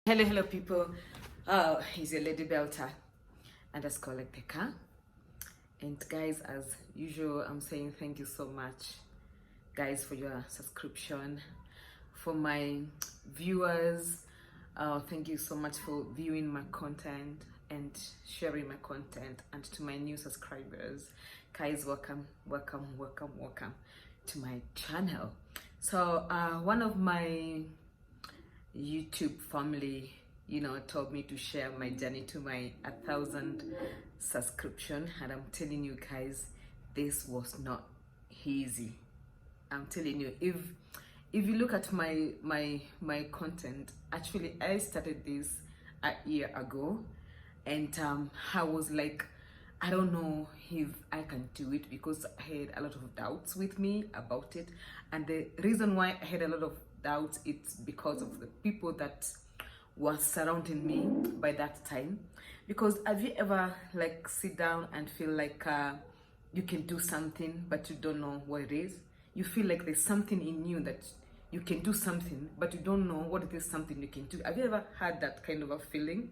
Hello people. He's your lady belter underscore like Pekka. And guys, as usual, I'm saying thank you so much, guys, for your subscription. For my viewers, thank you so much for viewing my content and sharing my content. And to my new subscribers, guys, welcome to my channel. So one of my YouTube family, told me to share my journey to my 1,000 subscription, and I'm telling you guys, this was not easy. I'm telling you, if you look at my content, actually I started this a year ago, and I was like, I don't know if I can do it, because I had a lot of doubts with me about it. And the reason why I had a lot of doubts, it's because of the people that were surrounding me by that time. Because have you ever like sit down and feel like you can do something but you don't know what it is? You feel like there's something in you that you can do something but you don't know what it is, something you can do. Have you ever had that kind of a feeling?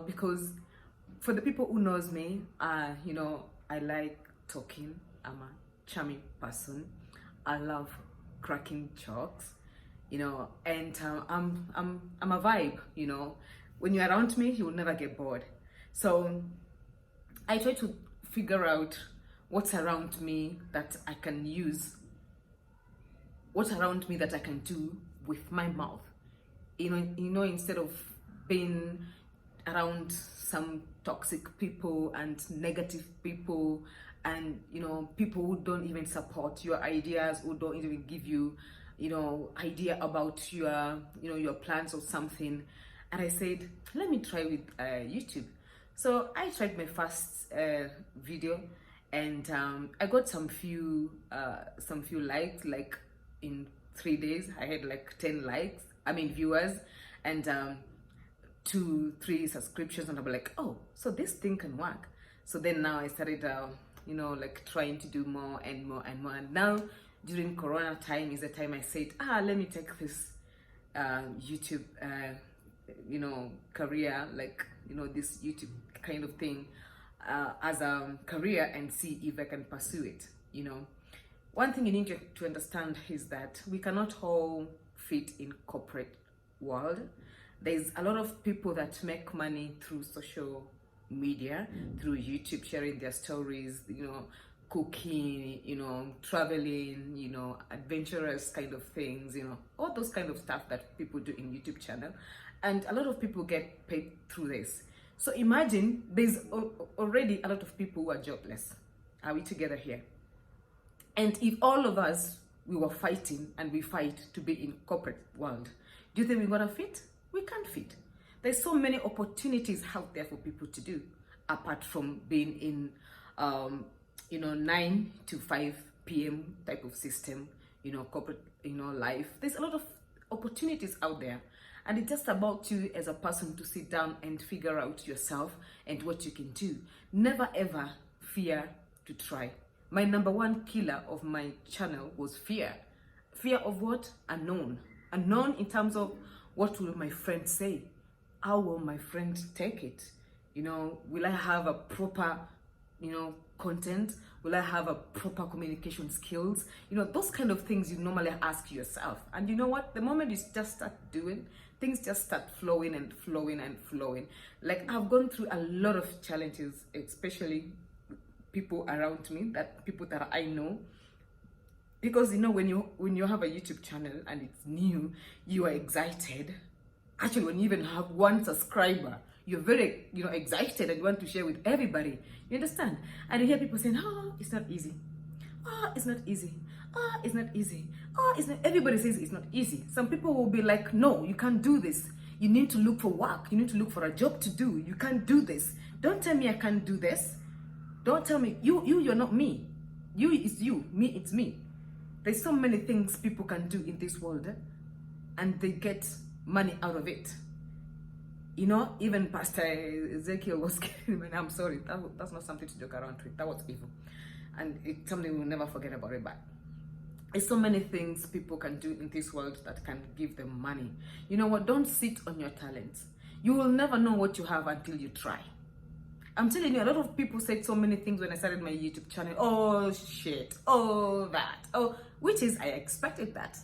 Because for the people who knows me, I like talking. I'm a charming person. I love cracking jokes, and I'm a vibe. When you're around me, you will never get bored. So I try to figure out what's around me that I can use, what's around me that I can do with my mouth. Instead of being around some toxic people and negative people, and people who don't even support your ideas, who don't even give you idea about your plans or something. And I said, let me try with YouTube. So I tried my first video, and I got some few likes. Like in 3 days I had like 10 likes, viewers, and 2-3 subscriptions. And I'm like, oh, so this thing can work. So then now I started like trying to do more and more and more. And now during Corona time is the time I said, let me take this YouTube career, like this YouTube kind of thing as a career, and see if I can pursue it. One thing you need to understand is that we cannot all fit in corporate world. There's a lot of people that make money through social media, through YouTube, sharing their stories, cooking, traveling, adventurous kind of things, all those kind of stuff that people do in YouTube channel. And a lot of people get paid through this. So imagine there's already a lot of people who are jobless. Are we together here? And if all of us, we were fighting, and we fight to be in corporate world, do you think we're gonna fit? We can't fit. There's so many opportunities out there for people to do, apart from being in 9 to 5 p.m. type of system, corporate, life. There's a lot of opportunities out there. And it's just about you as a person to sit down and figure out yourself and what you can do. Never ever fear to try. My number one killer of my channel was fear. Fear of what? Unknown. Unknown in terms of, what will my friend say? How will my friend take it? Will I have a proper, content? Will I have a proper communication skills? Those kind of things you normally ask yourself. And you know what? The moment you just start doing, things just start flowing and flowing and flowing. Like, I've gone through a lot of challenges, especially people around me, people that I know. Because when you have a YouTube channel and it's new, you are excited. Actually, when you even have one subscriber, you're very excited and you want to share with everybody. You understand? And you hear people saying, oh, it's not easy. Oh, it's not easy. Oh, it's not easy. Oh, it's not. Everybody says it's not easy. Some people will be like, no, you can't do this. You need to look for work. You need to look for a job to do. You can't do this. Don't tell me I can't do this. Don't tell me you're not me. You is you. Me, it's me. There's so many things people can do in this world, and they get money out of it. Even Pastor Ezekiel was kidding me. I'm sorry, that's not something to joke around with. That was evil, and it's something we'll never forget about it. But There's so many things people can do in this world that can give them money. You know what? Don't sit on your talents. You will never know what you have until you try. I'm telling you, a lot of people said so many things when I started my YouTube channel. Oh shit, oh that, oh, which is, I expected that.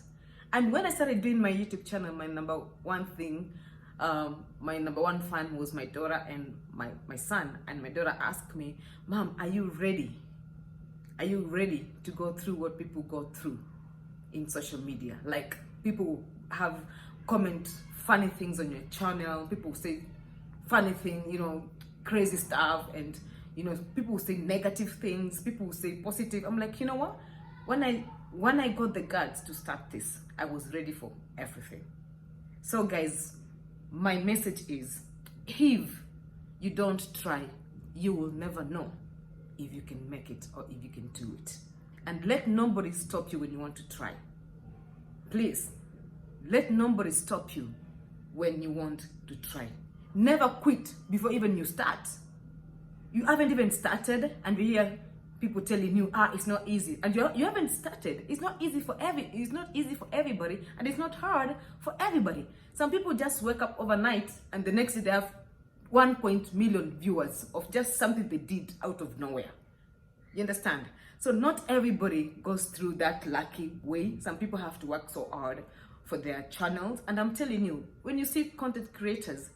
And when I started doing my YouTube channel, my number one fan was my daughter and my son. And my daughter asked me, Mom, are you ready? Are you ready to go through what people go through in social media? Like, people have comment funny things on your channel. People say funny things, you know, crazy stuff, and you know, people say negative things, people say positive. I'm like, you know what? When I got the guts to start this, I was ready for everything. So guys, my message is, if you don't try, you will never know if you can make it or if you can do it. And let nobody stop you when you want to try. Please, let nobody stop you when you want to try. Never quit before even you start. You haven't even started and you hear people telling you, it's not easy, and you haven't started. It's not easy for everybody, and it's not hard for everybody. Some people just wake up overnight and the next day they have 1 million viewers of just something they did out of nowhere. You understand? So not everybody goes through that lucky way. Some people have to work so hard for their channels. And I'm telling you, when you see content creators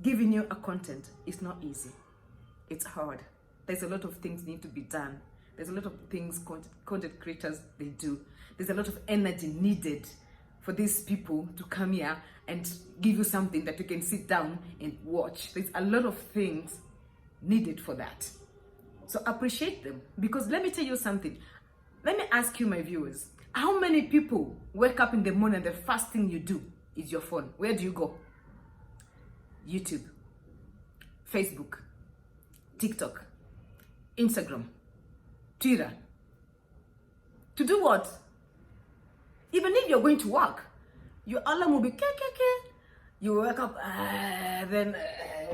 giving you a content, it's not easy. It's hard. There's a lot of things need to be done. There's a lot of things content creators, they do. There's a lot of energy needed for these people to come here and give you something that you can sit down and watch. There's a lot of things needed for that. So appreciate them, because let me tell you something. Let me ask you, my viewers, how many people wake up in the morning and the first thing you do is your phone? Where do you go? YouTube, Facebook, TikTok, Instagram, Twitter. To do what? Even if you're going to work, your alarm will be you wake up, then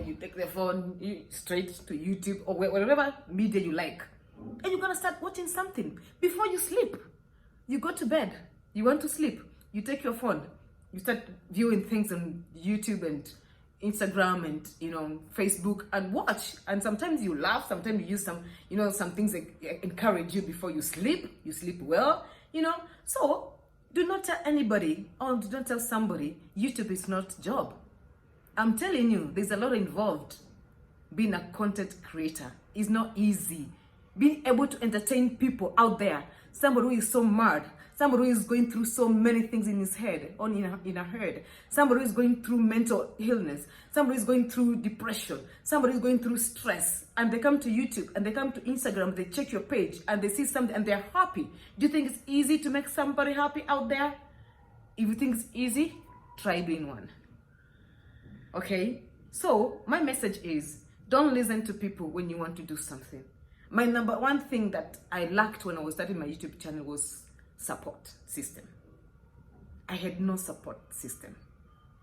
you take the phone straight to YouTube or whatever media you like, and you're gonna start watching something before you sleep. You go to bed, you want to sleep, you take your phone, you start viewing things on YouTube and Instagram and, you know, Facebook, and watch. And sometimes you laugh, sometimes you use some, you know, some things that encourage you before you sleep. You sleep well, you know. So do not tell anybody, or do not tell somebody YouTube is not job. I'm telling you, there's a lot involved. Being a content creator is not easy. Being able to entertain people out there, somebody who is so mad, somebody who is going through so many things in his head, or in her head, somebody who is going through mental illness, somebody who is going through depression, somebody who is going through stress, and they come to YouTube and they come to Instagram, they check your page and they see something and they're happy. Do you think it's easy to make somebody happy out there? If you think it's easy, try doing one. Okay? So my message is, don't listen to people when you want to do something. My number one thing that I lacked when I was starting my YouTube channel was support system. I had no support system.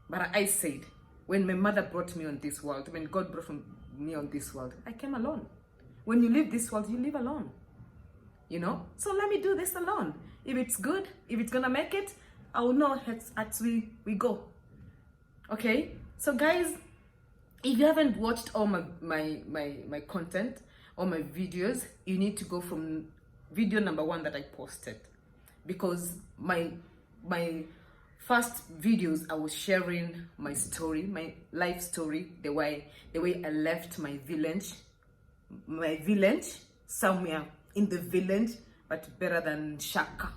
But I said, when my mother brought me on this world, when God brought me on this world, I came alone. When you leave this world, you live alone. You know? So let me do this alone. If it's good, if it's gonna make it, I will know as we go. Okay? So guys, if you haven't watched all my content, all my videos, you need to go from video number 1 that I posted. Because my first videos, I was sharing my story, my life story, the way I left my village, somewhere in the village, but better than Shaka,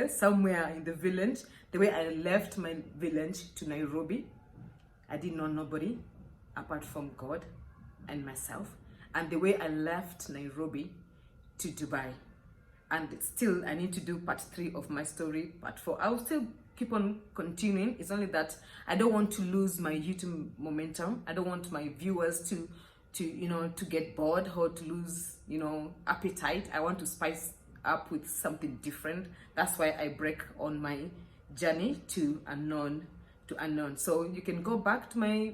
somewhere in the village, the way I left my village to Nairobi. I didn't know nobody apart from God and myself, and the way I left Nairobi to Dubai. And still, I need to do part 3 of my story, part 4. I'll still keep on continuing. It's only that I don't want to lose my YouTube momentum. I don't want my viewers to get bored or to lose, appetite. I want to spice up with something different. That's why I break on my journey to unknown to unknown. So you can go back to my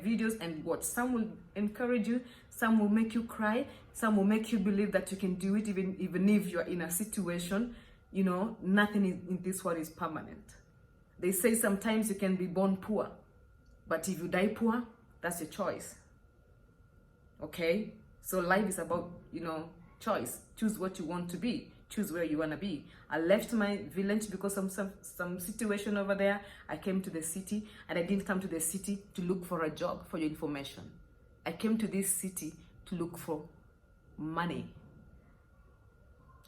videos and watch. Some will encourage you, some will make you cry, some will make you believe that you can do it, even if you're in a situation. You know, nothing in this world is permanent. They say sometimes you can be born poor, but if you die poor, that's your choice. Okay? So life is about, you know, choice. Choose what you want to be. Choose where you want to be. I left my village because of some situation over there. I came to the city, and I didn't come to the city to look for a job, for your information. I came to this city to look for money.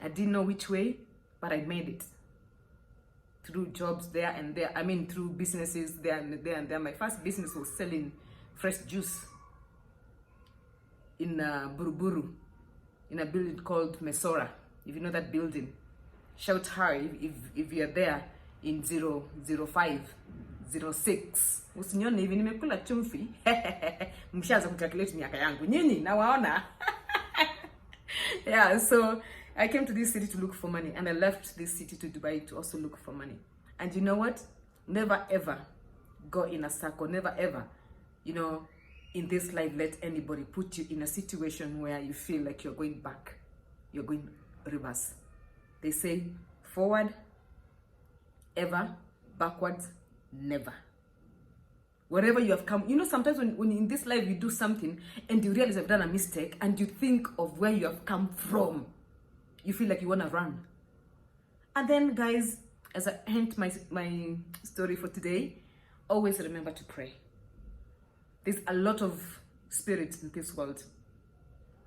I didn't know which way, but I made it. Through jobs there and there. I mean, through businesses there and there and there. My first business was selling fresh juice in Buruburu, in a building called Mesora. If you know that building, shout hi if you're there in 005, 06. Usinione hivi nimekula chumvi. Mshaanza kucalculate miaka yangu. Nyinyi nawaona. Yeah, so I came to this city to look for money, and I left this city to Dubai to also look for money. And you know what? Never ever go in a circle. Never ever, you know, in this life, let anybody put you in a situation where you feel like you're going back. You're going reverse. They say forward, ever, backwards, never. Wherever you have come, you know, sometimes when in this life you do something and you realize you've done a mistake and you think of where you have come from, you feel like you want to run. And then, guys, as I end my story for today, always remember to pray. There's a lot of spirits in this world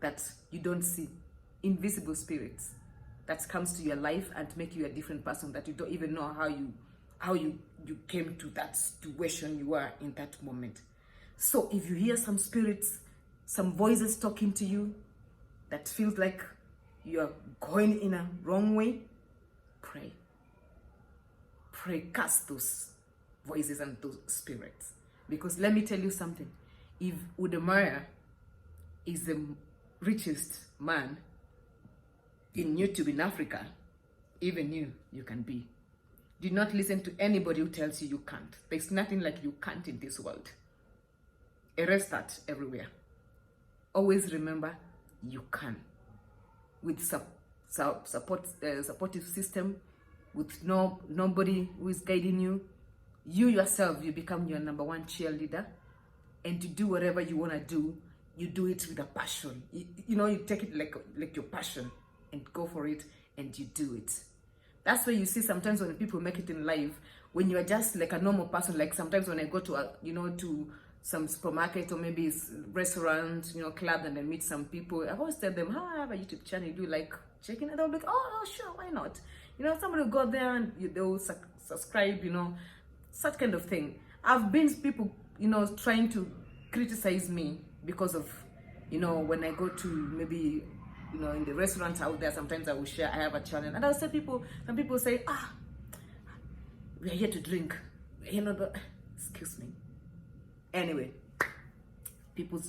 that you don't see, invisible spirits that comes to your life and make you a different person that you don't even know how you came to that situation you are in that moment. So if you hear some spirits, some voices talking to you that feels like you're going in a wrong way, pray. Pray, cast those voices and those spirits. Because let me tell you something. If Udemaya is the richest man in YouTube in Africa, even you can be. Do not listen to anybody who tells you you can't. There's nothing like you can't in this world. Erase that everywhere. Always remember, you can. With supportive system, with nobody who is guiding you, you yourself, you become your number one cheerleader, and to do whatever you want to do, you do it with a passion. You know, you take it like your passion and go for it, and you do it. That's why you see sometimes when people make it in life, when you are just like a normal person, like sometimes when I go to to some supermarket or maybe restaurant, club, and I meet some people, I always tell them, I have a YouTube channel, do you like checking it out? Like, oh, sure, why not? Somebody will go there and they'll subscribe, such kind of thing. I've been people, trying to criticize me because of, when I go to maybe, in the restaurants out there, sometimes I will share, I have a channel. And I'll say some people say, we are here to drink. Excuse me. Anyway, people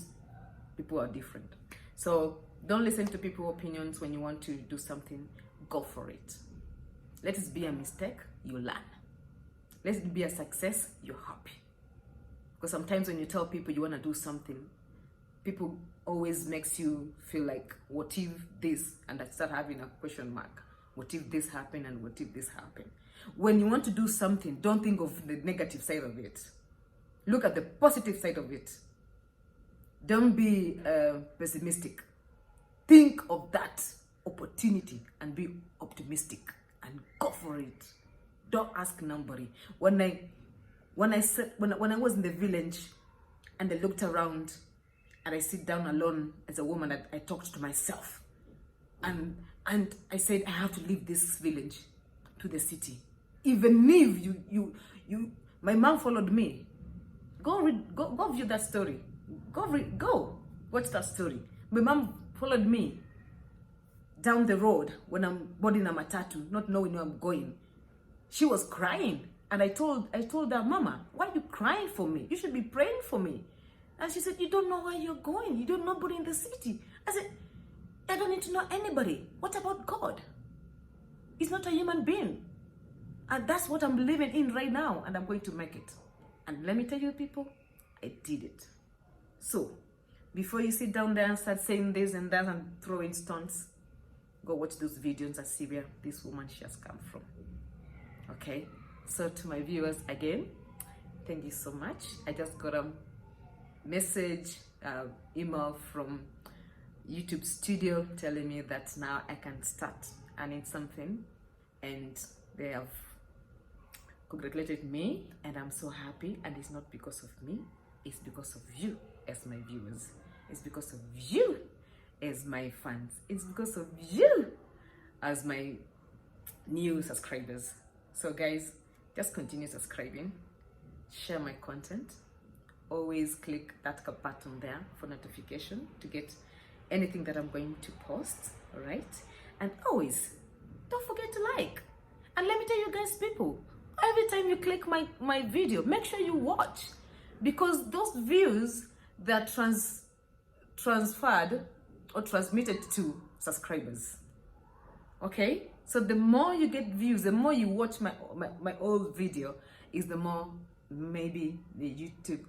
are different. So don't listen to people's opinions when you want to do something. Go for it. Let it be a mistake, you learn. Let it be a success, you're happy. Because sometimes when you tell people you want to do something, people always makes you feel like, what if this? And I start having a question mark. What if this happened and what if this happened? When you want to do something, don't think of the negative side of it. Look at the positive side of it. Don't be pessimistic. Think of that opportunity and be optimistic and go for it. Don't ask nobody. When I was in the village and I looked around and I sit down alone as a woman, I talked to myself and I said, I have to leave this village to the city. Even if my mom followed me. Go view that story. Go watch that story. My mom followed me down the road when I'm boarding a matatu, not knowing where I'm going. She was crying, and I told her, Mama, why are you crying for me? You should be praying for me. And she said, you don't know where you're going. You don't know anybody in the city. I said, I don't need to know anybody. What about God? He's not a human being. And that's what I'm believing in right now, and I'm going to make it. And let me tell you people, I did it. So before you sit down there and start saying this and that and throwing stones, go watch those videos and see where this woman she has come from. Okay, so to my viewers again, thank you so much. I just got a message, email from YouTube studio telling me that now I can start earning something, and they have congratulated me, and I'm so happy. And it's not because of me, it's because of you as my viewers. It's because of you as my fans. It's because of you as my new subscribers. So guys, just continue subscribing, share my content, always click that button there for notification to get anything that I'm going to post. All right, and always don't forget to like. And let me tell you guys, people, every time you click my video, make sure you watch, because those views that transferred or transmitted to subscribers. Okay, so the more you get views, the more you watch my old video, is the more maybe the YouTube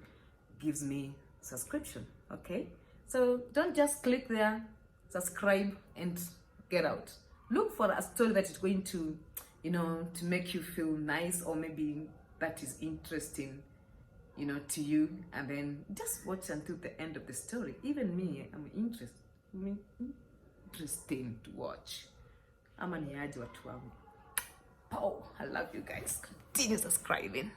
gives me subscription. Okay, so don't just click there, subscribe and get out. Look for a story that is going to, you know, to make you feel nice, or maybe that is interesting, you know, to you, and then just watch until the end of the story. Even me, I'm interesting to watch. I'm an watu wangu. Oh, I love you guys. Continue subscribing.